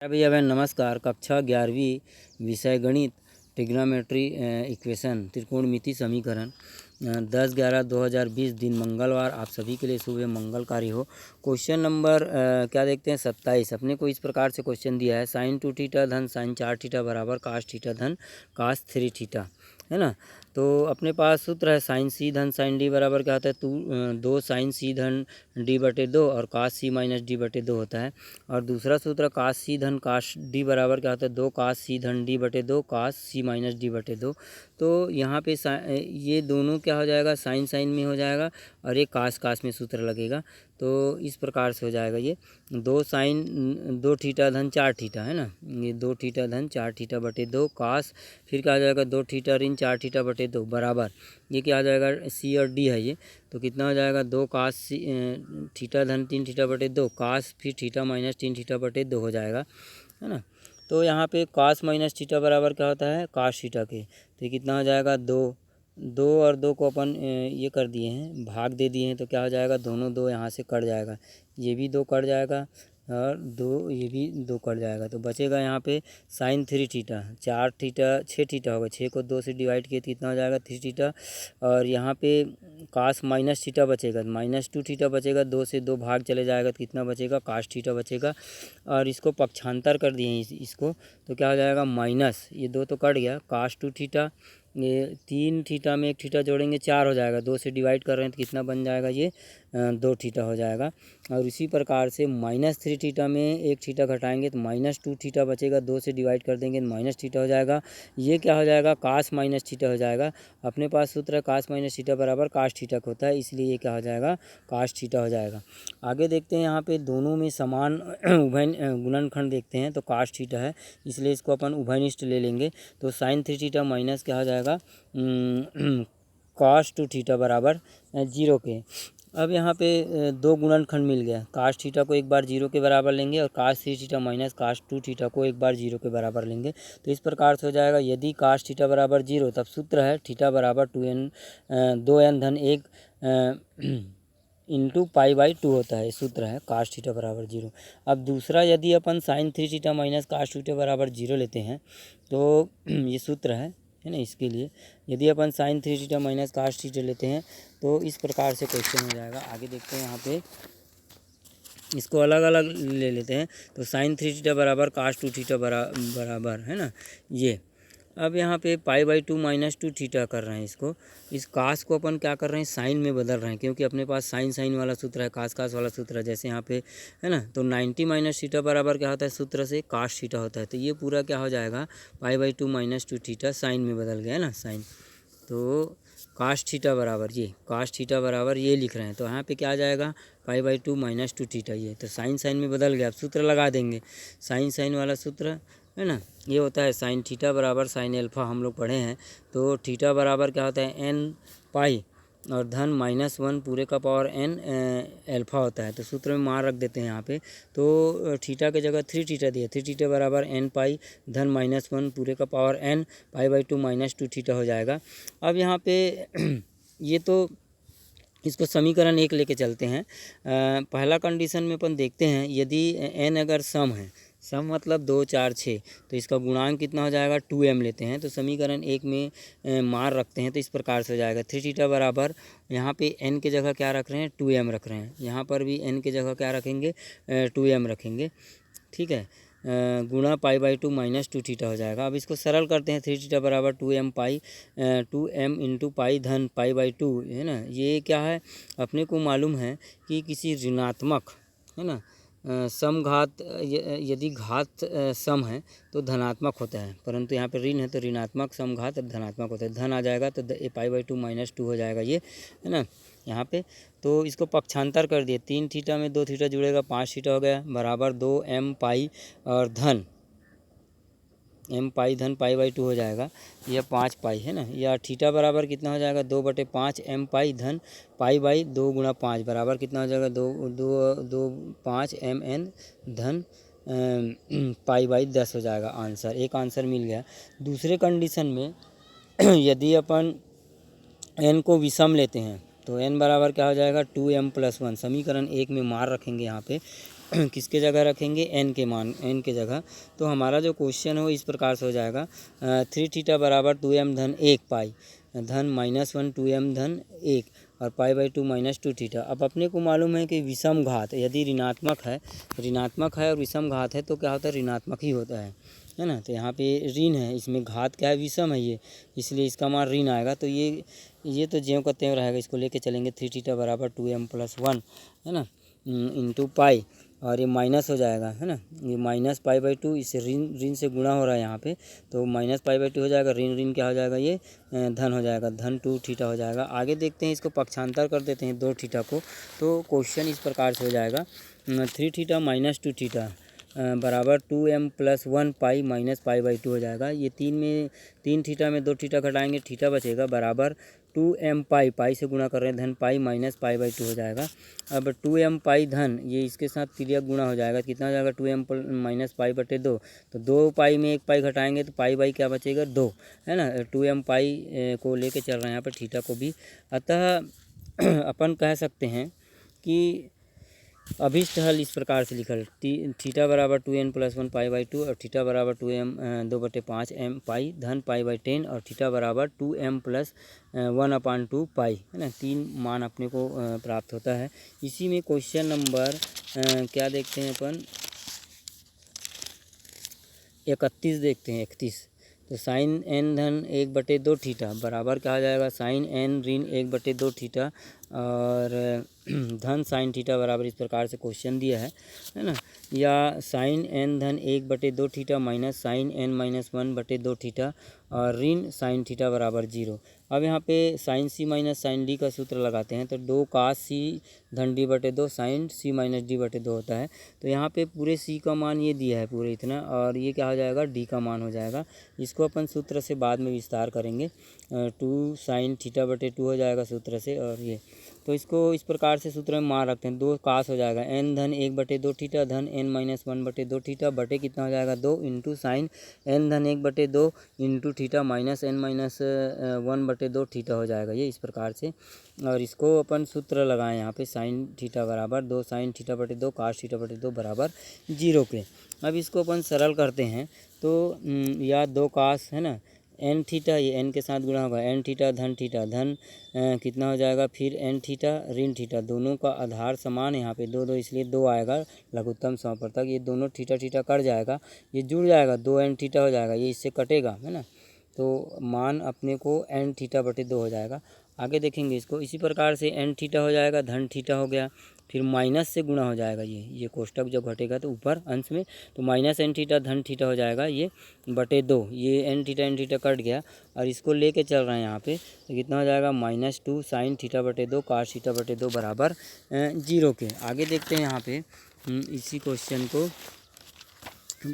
भैया बहन नमस्कार। कक्षा 11वीं विषय गणित ट्रिग्नोमेट्री इक्वेशन त्रिकोणमिति समीकरण 10/11/2020 दिन मंगलवार आप सभी के लिए शुभ मंगलकारी हो। क्वेश्चन नंबर क्या देखते हैं 27। अपने को इस प्रकार से क्वेश्चन दिया है sin 2 थीटा धन sin 4 थीटा बराबर cos थीटा धन cos 3 थीटा, है ना। तो अपने पास सूत्र है sin c धन sin d बराबर क्या होता है 2 sin c धन d/2 और cos c माइनस d/2 होता है। और दूसरा सूत्र cos c धन cos d बराबर क्या होता है 2 cos c धन d/2 cos c minus d/2। तो यहाँ पे ये दोनों क्या हो जाएगा साइन साइन में हो जाएगा और ये कास में सूत्र लगेगा। तो इस प्रकार से हो जाएगा ये 2 थीटा धन 4 थीटा, है ना। ये 2 थीटा धन 4 थीटा बटे 2 कास, फिर क्या आ जाएगा 2 थीटा ऋण 4 थीटा बटे 2 बराबर ये क्या आ जाएगा सी और डी है ये। तो कितना हो जाएगा 2 कास थीटा धन 3 थीटा बटे 2 कास फिर थीटा माइनस 3 थीटा बटे 2 हो जाएगा, है ना। तो यहाँ पे कास माइनस थीटा बराबर क्या होता है कास थीटा के। तो ये कितना हो जाएगा 2 और 2 को अपन ये कर दिए हैं भाग दे दिए हैं। तो क्या हो जाएगा दोनों 2 यहाँ से कट जाएगा, ये भी 2 कट जाएगा और 2 ये भी 2 कट जाएगा। तो बचेगा यहाँ पे साइन 3 थीटा 4 थीटा 6 थीटा होगा, 6 को 2 से डिवाइड किए तो कितना हो जाएगा 3 थीटा। और यहाँ पे कास माइनस थीटा बचेगा -2 थीटा बचेगा, 2 से 2 भाग चले जाएगा तो कितना बचेगा कास थीटा बचेगा। और इसको पक्षांतर कर दिए हैं इसको, तो क्या हो जाएगा माइनस ये 2 तो कट गया कास 2 थीटा, ये 3 थीटा में 1 थीटा जोड़ेंगे 4 हो जाएगा, 2 से डिवाइड कर रहे हैं तो कितना बन जाएगा ये 2 थीटा हो जाएगा। और इसी प्रकार से -3 थीटा में 1 थीटा घटाएंगे तो -2 थीटा बचेगा, 2 से डिवाइड कर देंगे तो माइनस थीटा हो जाएगा। ये क्या हो जाएगा कास माइनस थीटा हो जाएगा। अपने पास सूत्र है कास माइनस थीटा बराबर कास थीटा का होता है, इसलिए ये क्या हो जाएगा कास थीटा हो जाएगा। आगे देखते हैं यहाँ पे दोनों में समान उभय गुणनखंड देखते हैं तो कास थीटा है, इसलिए इसको अपन उभयनिष्ठ ले लेंगे। तो साइन 3 थीटा माइनस क्या हो जाएगा कास 2 थीटा बराबर 0 के। अब यहाँ पे 2 गुणनखंड मिल गया, कास थीटा को एक बार 0 के बराबर लेंगे और कास 3 थीटा माइनस कास 2 थीटा को एक बार 0 के बराबर लेंगे। तो इस प्रकार से हो जाएगा यदि कास थीटा बराबर 0 तब सूत्र है थीटा बराबर 2n धन 1 इंटू π/2 होता है, सूत्र है कास थीटा बराबर 0। अब दूसरा यदि अपन sine 3 theta minus cos theta बराबर 0 लेते हैं तो ये सूत्र है ना। इसके लिए यदि अपन sine 3 theta minus cos theta लेते हैं तो इस प्रकार से क्वेश्चन हो जाएगा। आगे देखते हैं यहाँ पे इसको अलग अलग ले लेते हैं। तो साइन 3 थीटा बराबर कास 2 थीटा बराबर, है ना ये। अब यहाँ पे π/2 -2 थीटा कर रहे हैं इसको, इस कास को अपन क्या कर रहे हैं साइन में बदल रहे हैं, क्योंकि अपने पास साइन साइन वाला सूत्र है कास वाला सूत्र है जैसे यहाँ पे, है ना। तो 90 माइनस थीटा बराबर क्या होता है सूत्र से कास थीटा होता है। तो ये पूरा क्या हो जाएगा π/2 -2 थीटा साइन में बदल गया, है ना साइन। तो कास थीटा बराबर ये कास थीटा बराबर ये लिख रहे हैं। तो यहाँ पे क्या आ जाएगा π/2 -2 थीटा, ये तो साइन साइन में बदल गया। अब सूत्र लगा देंगे साइन साइन वाला सूत्र, है ना। ये होता है साइन थीटा बराबर साइन एल्फा, हम लोग पढ़े हैं। तो थीटा बराबर क्या होता है n पाई और धन -1 पूरे का पावर n एल्फा होता है। तो सूत्र में मान रख देते हैं यहाँ पे। तो थीटा के जगह 3 थीटा दिया, 3 थीटा बराबर n पाई धन -1 पूरे का पावर n π/2 -2 थीटा हो जाएगा। अब यहाँ पे ये तो इसको समीकरण 1 लेके चलते हैं। पहला कंडीशन में अपन देखते हैं यदि n अगर सम है, सम मतलब 2 4 6, तो इसका गुणांक कितना हो जाएगा 2m लेते हैं। तो समीकरण 1 में मार रखते हैं तो इस प्रकार से हो जाएगा 3 थीटा बराबर यहाँ पे n के जगह क्या रख रहे हैं 2m रख रहे हैं, यहाँ पर भी n के जगह क्या रखेंगे 2m रखेंगे, ठीक है। गुणा π/2 -2 थीटा हो जाएगा। अब इसको सरल करते हैं 3 थीटा बराबर 2m इंटू पाई धन π/2, है ना। ये क्या है अपने को मालूम है कि किसी ऋणात्मक, है ना समघात यदि घात सम है तो धनात्मक होता है, परंतु यहाँ पे ऋण है तो ऋणात्मक समघात धनात्मक होता है। धन आ जाएगा तो π/2 -2 हो जाएगा ये, है ना यहाँ पे। तो इसको पक्षांतर कर दिए, 3 थीटा में 2 थीटा जुड़ेगा 5 थीटा हो गया बराबर 2m पाई और धन m पाई धन π/2 हो जाएगा, यह 5 पाई, है ना। या थीटा बराबर कितना हो जाएगा 2/5 m पाई धन π/2 गुणा 5 बराबर कितना हो जाएगा 5 mn धन π/10 हो जाएगा आंसर। एक आंसर मिल गया। दूसरे कंडीशन में यदि अपन n को विषम लेते हैं तो n बराबर क्या हो जाएगा 2m + 1, समीकरण 1 में मार रखेंगे यहाँ पे किसके जगह रखेंगे, एन के मान, एन के जगह। तो हमारा जो क्वेश्चन हो इस प्रकार से हो जाएगा 3 थीटा बराबर 2m धन 1 पाई धन -1 2m धन 1 और पाई/2 -2 थीटा। अब अपने को मालूम है कि विषम घात यदि ऋणात्मक है और विषम घात है तो क्या होता है, ऋणात्मक ही होता है ना। तो यहाँ पे ऋण है, इसमें घात क्या है, विषम है ये, इसलिए इसका मान ऋण आएगा। तो ये तो ज्यों का त्यों रहेगा, इसको लेके चलेंगे 3 थीटा बराबर 2m+1 है ना इंटू पाई, और ये माइनस हो जाएगा है ना, ये -पाई/2, इससे ऋण से गुणा हो रहा है यहाँ पे, तो -पाई/2 हो जाएगा, ऋण क्या हो जाएगा, ये धन हो जाएगा, धन 2 थीटा हो जाएगा। आगे देखते हैं, इसको पक्षांतर कर देते हैं 2 थीटा को। तो क्वेश्चन इस प्रकार से हो जाएगा 3 थीटा -2 थीटा बराबर 2m+1 पाई -पाई/2 हो जाएगा। ये 3 थीटा में 2 थीटा घटाएंगे, थीटा बचेगा, बराबर 2m पाई से गुणा कर रहे हैं, धन पाई -पाई/2 हो जाएगा। अब 2m पाई धन, ये इसके साथ तिर्यक गुणा हो जाएगा, कितना हो जाएगा, 2m -पाई/2। तो 2 पाई में 1 पाई घटाएंगे तो पाई क्या बचेगा, 2 है ना। 2m पाई को लेके चल रहे हैं यहाँ पर, थीटा को भी। अतः अपन कह सकते हैं कि अभिष्ट हल इस प्रकार से लिखल, थीटा बराबर 2n+1 पाई/2 और थीटा बराबर 2m 2/5 m पाई धन पाई/10 और थीटा बराबर 2m+1/2 पाई है ना। 3 मान अपने को प्राप्त होता है। इसी में क्वेश्चन नंबर क्या देखते हैं अपन, 31 देखते हैं, 31। तो साइन n धन 1/2 थीटा बराबर क्या हो जाएगा, साइन n ऋण 1/2 थीटा और धन साइन थीटा बराबर इस प्रकार से क्वेश्चन दिया है ना। या साइन n धन 1/2 theta minus sign n-1/2 theta और ऋण साइन थीटा बराबर 0। अब यहाँ पे sine c minus sine d का सूत्र लगाते हैं, तो 2 cos c धन d/2 sign c minus d/2 होता है। तो यहाँ पे पूरे c का मान ये दिया है पूरे इतना, और ये क्या हो जाएगा, d का मान हो जाएगा। इसको अपन सूत्र से बाद में विस्तार करेंगे, 2 साइन थीटा/2 हो जाएगा सूत्र से। और ये तो इसको इस प्रकार से सूत्र में मान रखते हैं, 2 cos हो जाएगा n धन 1/2 थीटा धन n-1/2 थीटा बटे कितना हो जाएगा, 2 इंटू साइन n धन 1/2 into theta minus n-1/2 theta हो जाएगा, ये इस प्रकार से। और इसको अपन सूत्र लगाएं यहाँ पे, साइन थीटा बराबर 2 साइन थीटा/2 cos थीटा/2 बराबर 0 के। अब इसको अपन सरल करते हैं, तो या 2 cos है ना n थीटा, ये n के साथ गुणा होगा, n थीटा धन कितना हो जाएगा, फिर n थीटा ऋण थीटा, दोनों का आधार समान है यहाँ पे 2 इसलिए 2 आएगा लघुत्तम समापवर्तक। ये दोनों थीटा कट जाएगा, ये जुड़ जाएगा, 2n थीटा हो जाएगा, ये इससे कटेगा है ना। तो मान अपने को n थीटा/2 हो जाएगा। आगे देखेंगे इसको, इसी प्रकार से n थीटा हो जाएगा, धन थीटा हो गया, फिर माइनस से गुणा हो जाएगा, ये कोष्टक जब घटेगा तो ऊपर अंश में, तो माइनस n थीटा धन थीटा हो जाएगा, ये /2, ये n थीटा कट गया और इसको लेके चल रहे हैं यहाँ पे, तो कितना हो जाएगा, -2 साइन थीटा/2 cos थीटा/2 बराबर 0 के। आगे देखते हैं यहाँ पे इसी क्वेश्चन को,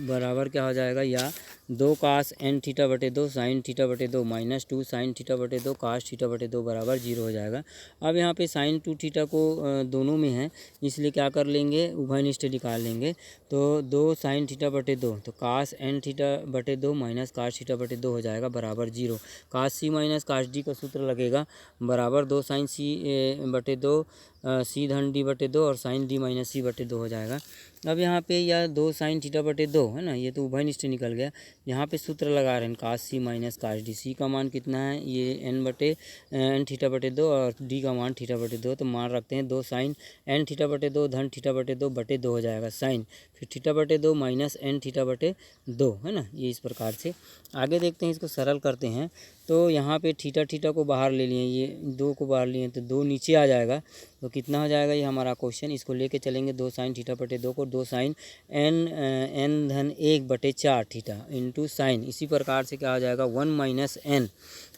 बराबर क्या हो जाएगा, या 2 cos n थीटा/2 sign थीटा/2 -2 sign थीटा/2 cos थीटा/2 बराबर 0 हो जाएगा। अब यहाँ पे साइन 2 थीटा को दोनों में है, इसलिए क्या कर लेंगे, उभयनिष्ठ निकाल लेंगे। तो 2 साइन थीटा/2 तो cos n थीटा/2 माइनस cos थीटा/2 हो जाएगा बराबर 0। cos c minus cos d का सूत्र लगेगा, बराबर 2 साइन c/2 c धन d/2 और साइन d माइनस c/2 हो जाएगा। अब यहाँ पे या 2 साइन थीटा/2 है ना, ये तो उभयनिष्ठ निकल गया। यहाँ पे सूत्र लगा रहे हैं cos c minus cos d, c का मान कितना है, ये n थीटा/2 और d का मान थीटा/2, तो मान रखते हैं 2 साइन n थीटा/2 धन थीटा/2 हो जाएगा साइन, फिर थीटा/2 माइनस n थीटा/2 है ना, ये इस प्रकार से। आगे देखते हैं, इसको सरल करते हैं, तो यहाँ पे थीटा को बाहर ले लिए, ये 2 को बाहर लिए, तो 2 नीचे आ जाएगा, तो कितना हो जाएगा, ये हमारा क्वेश्चन। इसको लेके चलेंगे 2 साइन थीटा/2 को, 2 साइन n धन 1/4 थीटा इंटू साइन, इसी प्रकार से क्या हो जाएगा 1 माइनस n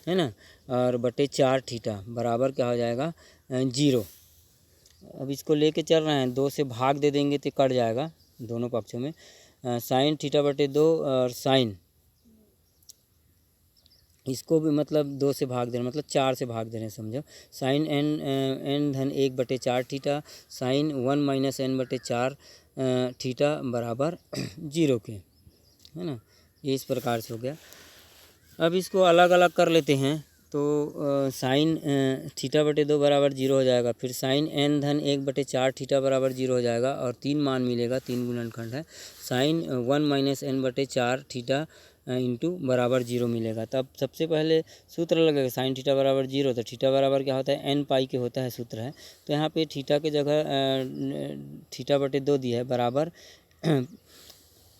है ना, और /4 थीटा बराबर क्या हो जाएगा 0। अब इसको लेके चल रहे हैं, 2 से भाग दे देंगे तो कट जाएगा दोनों पक्षों में, साइन थीटा/2 और साइन, इसको भी मतलब 2 से भाग दे रहे हैं, मतलब 4 से भाग दे रहे हैं, समझो। साइन n धन 1/4 theta sine 1 minus n/4 theta बराबर 0 के है ना, ये इस प्रकार से हो गया। अब इसको अलग अलग कर लेते हैं, तो साइन थीटा बटे 2 बराबर 0 हो जाएगा। फिर साइन n धन 1/4 थीटा बराबर 0 हो जाएगा और 3 मान मिलेगा, 3 गुणनखंड है। Sign 1 minus n/4 theta into बराबर 0 मिलेगा। तब सबसे पहले सूत्र लगेगा साइन थीटा बराबर 0, तो थीटा बराबर क्या होता है, n पाई के होता है, सूत्र है। तो यहाँ पे थीटा के जगह थीटा बटे 2 दिया है बराबर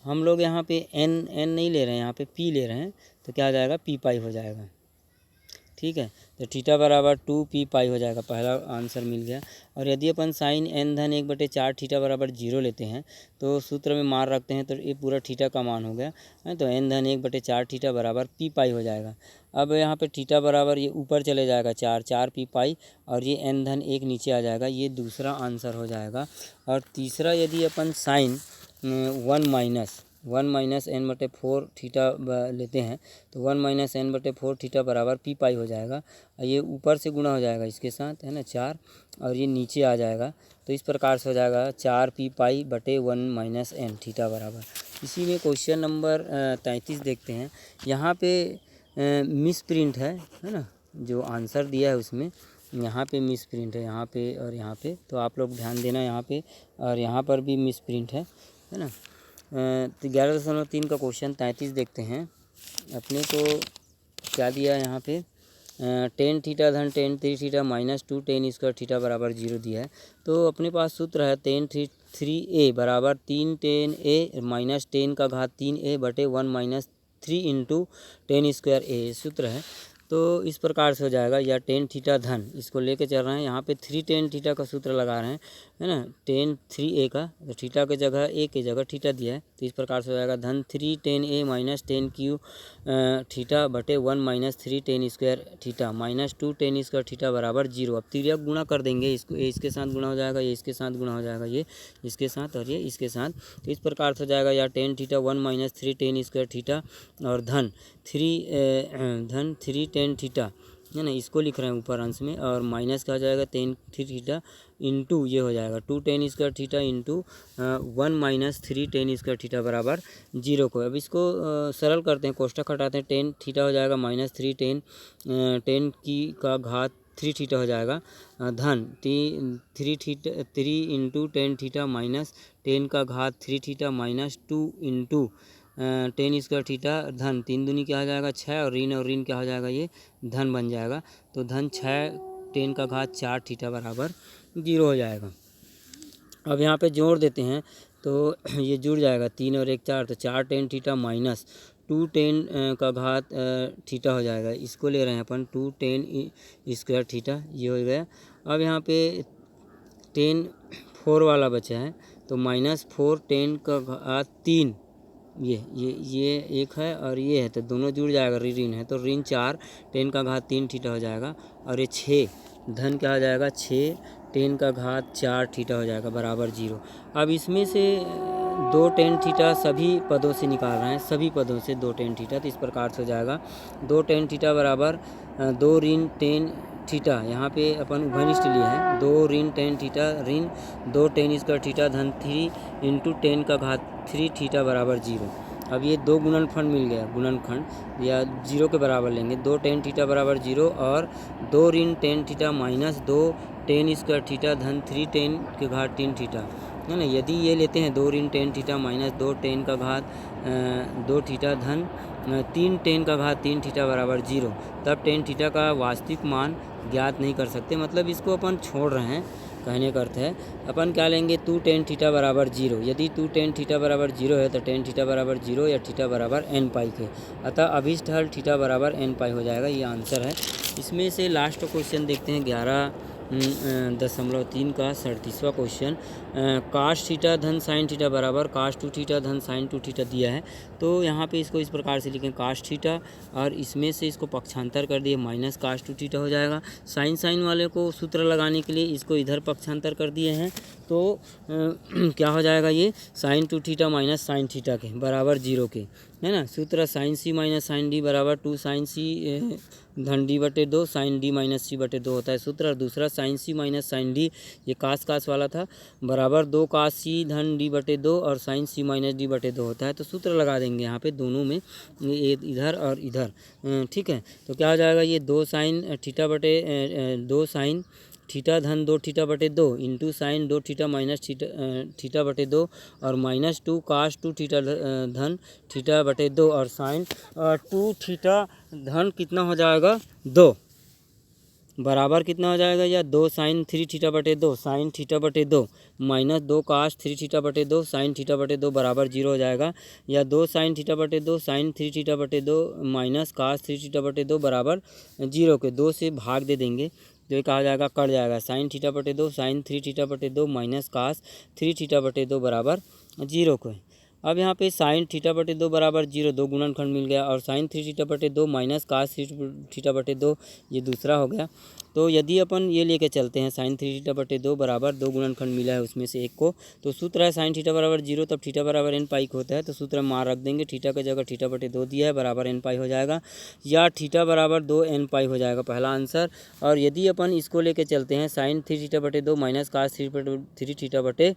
हम लोग यहाँ पे n नहीं ले रहे हैं, यहाँ पे p ले रहे हैं, तो क्या आ जाएगा, p पाई हो जाएगा। ठीक है, तो थीटा बराबर 2p पाई हो जाएगा, पहला आंसर मिल गया। और यदि अपन साइन n धन 1/4 थीटा बराबर 0 लेते हैं तो सूत्र में मार रखते हैं, तो ये पूरा थीटा का मान हो गया है। तो n धन 1/4 थीटा बराबर p पाई हो जाएगा। अब यहाँ पे थीटा बराबर ये ऊपर चले जाएगा 4 p पाई, और ये n धन 1 नीचे आ जाएगा, ये दूसरा आंसर हो जाएगा। और तीसरा यदि अपन साइन 1 माइनस n/4 थीटा लेते हैं तो 1 माइनस n/4 थीटा बराबर p पाई हो जाएगा। ये ऊपर से गुणा हो जाएगा इसके साथ, है ना, 4, और ये नीचे आ जाएगा। तो इस प्रकार से हो जाएगा 4p पाई बटे 1 माइनस n थीटा बराबर। इसी में क्वेश्चन नंबर 33 देखते हैं। यहाँ पे मिस प्रिंट है ना, जो आंसर दिया है उसमें यहाँ पे मिस प्रिंट है, यहाँ पे और यहाँ पे, तो आप लोग ध्यान देना यहाँ पे, और यहाँ पर भी मिस प्रिंट है ना। 11.3 का क्वेश्चन 33 देखते हैं। अपने को क्या दिया है यहाँ पे, टेन थीटा धन ten 3 theta minus 2 ten square theta बराबर 0 दिया है। तो अपने पास सूत्र है टेन 3a बराबर 3 टेन a माइनस 10 का घात 3a बटे 1 माइनस 3 इंटू 10 स्क्वायर a सूत्र है। तो इस प्रकार से हो जाएगा, या टेन थीटा धन, इसको लेके चल रहे हैं, यहाँ पे 3 टेन थीटा का सूत्र लगा रहे हैं, है ना, टेन 3a का, तो थीटा के जगह a के जगह थीटा दिया है, तो इस प्रकार से हो जाएगा धन 3 ten a minus 10 Q theta बटे 1 minus 3 ten square theta minus 2 ten square theta बराबर 0। अब तिर्यक गुणा कर देंगे, इसको ये इसके साथ गुणा हो जाएगा, ये इसके साथ गुणा हो जाएगा, ये इसके साथ और ये इसके साथ। तो इस प्रकार से हो जाएगा, या tan theta 1 minus 3 ten square theta और धन 3 टेन थीटा, है ना, इसको लिख रहे हैं ऊपर अंश में, और माइनस का हो जाएगा 10 थीटा इंटू ये हो जाएगा 2 ten square theta into 1 minus 3 ten square theta बराबर 0 को। अब इसको सरल करते हैं, कोष्ठक हटाते हैं, टेन थीटा हो जाएगा माइनस 3 टेन की का घात 3 थीटा हो जाएगा, धन 3 इंटू 10 थीटा माइनस 10 का घात 3 theta minus 2 into 10 square theta, धन 3 दूनी क्या हो जाएगा 6, और ऋण क्या हो जाएगा, ये धन बन जाएगा। तो धन 6 10 का घात 4 थीटा बराबर 0 हो जाएगा। अब यहाँ पे जोड़ देते हैं तो ये जुड़ जाएगा, 3 और 1 4, तो 4 10 थीटा माइनस 2 10 का घात थीटा हो जाएगा। इसको ले रहे हैं अपन 2 10 स्क्वायर थीटा, ये हो गया। अब यहाँ पे 10 4 वाला बचा है, तो माइनस 4 10 का घात 3, ये एक है और ये है, तो दोनों जुड़ जाएगा, ऋण है, तो ऋण 4 10 का घात 3 थीटा हो जाएगा। और ये 6 धन क्या हो जाएगा, 6 10 का घात 4 थीटा हो जाएगा बराबर 0। अब इसमें से 2 10 थीटा सभी पदों से निकाल रहे हैं, सभी पदों से 2 10 थीटा, तो इस प्रकार से हो जाएगा 2 10 थीटा बराबर 2 ऋण 10 थीटा, यहाँ पे अपन उभयनिष्ठ लिए हैं, 2 ऋण 10 थीटा ऋण 2 10 स्क्वायर थीटा धन 3 इंटू 10 का घात 3 थीटा बराबर 0। अब ये 2 गुणनखंड मिल गया, गुणनखंड या 0 के बराबर लेंगे, 2 10 थीटा बराबर 0 और 2 ऋण 10 थीटा माइनस 2 10 स्क्वायर थीटा धन 3 10 के घात 3 थीटा, है ना। यदि ये लेते हैं 2 ऋण 10 थीटा माइनस 2 10 का घात 2 थीटा धन 3 10 का घात 3 थीटा बराबर 0, तब 10 थीटा का वास्तविक मान ज्ञात नहीं कर सकते, मतलब इसको अपन छोड़ रहे हैं। कहने का अर्थ है अपन क्या लेंगे, 2 10 थीटा बराबर 0, यदि 2 10 थीटा बराबर 0 है तो 10 थीटा बराबर 0 या थीटा बराबर n पाई के, अतः अभिष्ट हल थीटा बराबर n पाई हो जाएगा, ये आंसर है। इसमें से लास्ट क्वेश्चन देखते हैं 11.3 का 37वां क्वेश्चन, काश थीटा धन साइन थीटा बराबर काश 2 थीटा धन साइन 2 थीटा दिया है। तो यहाँ पे इसको इस प्रकार से लिखें, काश थीटा और इसमें से इसको पक्षांतर कर दिए, माइनस काश 2 थीटा हो जाएगा। साइन वाले को सूत्र लगाने के लिए इसको इधर पक्षांतर कर दिए हैं, तो क्या हो जाएगा, ये sine 2 theta minus sine theta के बराबर 0 के, है ना। सूत्र sine C minus sine D बराबर 2 साइन सी धन डी बटे 2 साइन डी माइनस सी बटे 2 होता है सूत्र। और दूसरा sign C minus sine D, ये कास वाला था, बराबर बराबर 2 काश सी धन डी बटे 2 और साइन सी माइनस डी बटे 2 होता है। तो सूत्र लगा देंगे यहाँ पे दोनों में, ये इधर और इधर, ठीक है। तो क्या हो जाएगा, ये 2 साइन थीटा बटे 2 साइन थीटा धन 2 थीटा बटे 2 into sine 2 theta minus theta बटे 2 और माइनस 2 काश 2 थीटा धन थीटा बटे 2 और साइन 2 थीटा धन कितना हो जाएगा 2 बराबर कितना हो जाएगा, या 2 साइन 3 थीटा बटे 2 साइन थीटा बटे 2 माइनस 2 काश 3 थीटा बटे 2 साइन थीटा बटे 2 बराबर 0 हो जाएगा, या 2 साइन थीटा बटे 2 साइन 3 थीटा बटे 2 माइनस काश 3 थीटा बटे 2 बराबर 0 के 2 से भाग दे देंगे तो ये कहा जाएगा कट जाएगा, साइन थीटा बटे 2 साइन 3 थीटा बटे 2 माइनस काश 3 थीटा बटे 2 बराबर 0 को। अब यहाँ पे साइन थीटा बटे 2 बराबर 0 दो गुणनखंड मिल गया, और साइन 3 थीटा बटे 2 माइनस काश 3 थीटा बटे 2 ये दूसरा हो गया। तो यदि अपन ये लेके चलते हैं साइन 3 थीटा बटे 2 बराबर दो गुणनखंड मिला है उसमें से एक को, तो सूत्र है साइन थीटा बराबर 0 तब थीटा बराबर एन पाई होता है। तो सूत्र में मान रख देंगे, थीटा की जगह थीटा बटे 2 दिया है बराबर एन पाई हो जाएगा, या थीटा बराबर 2 एन पाई हो जाएगा पहला आंसर। और यदि अपन इसको लेके चलते हैं साइन 3 थीटा बटे 2 माइनस काश 3 थीटा बटे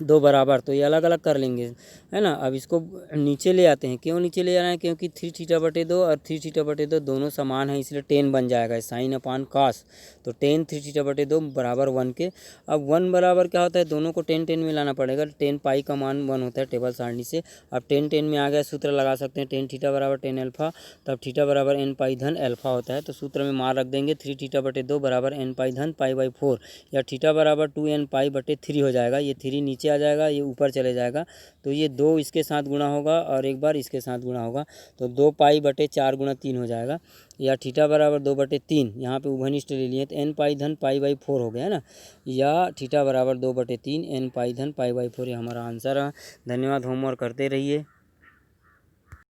2 बराबर, तो ये अलग अलग कर लेंगे, है ना। अब इसको नीचे ले आते हैं, क्यों नीचे ले आ रहे हैं, क्योंकि 3 थीटा बटे 2 और 3 थीटा बटे 2 दोनों समान है, इसलिए 10 बन जाएगा साइन अपान कास। तो 10 3 थीटा बटे 2 बराबर 1 के। अब 1 बराबर क्या होता है, दोनों को 10 10 में लाना पड़ेगा, 10 पाई का मान 1 होता है टेबल सारणी से। अब 10 10 में आ गया, सूत्र लगा सकते हैं 10 थीटा बराबर 10 अल्फा, तब थीटा बराबर एन पाई धन अल्फा होता है। तो सूत्र में मान रख देंगे 3 थीटा बटे 2 बराबर एन पाई धन पाई बाई 4, या थीटा बराबर 2 एन पाई बटे 3 हो जाएगा। ये 3 नीचे आ जाएगा, ये ऊपर चले जाएगा, तो ये 2 इसके साथ गुणा होगा और एक बार इसके साथ गुणा होगा, तो 2 पाई बटे 4 गुणा 3 हो जाएगा, या थीटा बराबर 2 बटे 3, यहाँ पे उभयनिष्ठ ले लिए तो एन पाई धन पाई बाई 4 हो गया है ना, या थीटा बराबर 2 बटे 3 एन पाई धन पाई बाई 4, ये हमारा आंसर है। धन्यवाद, होमवर्क करते रहिए।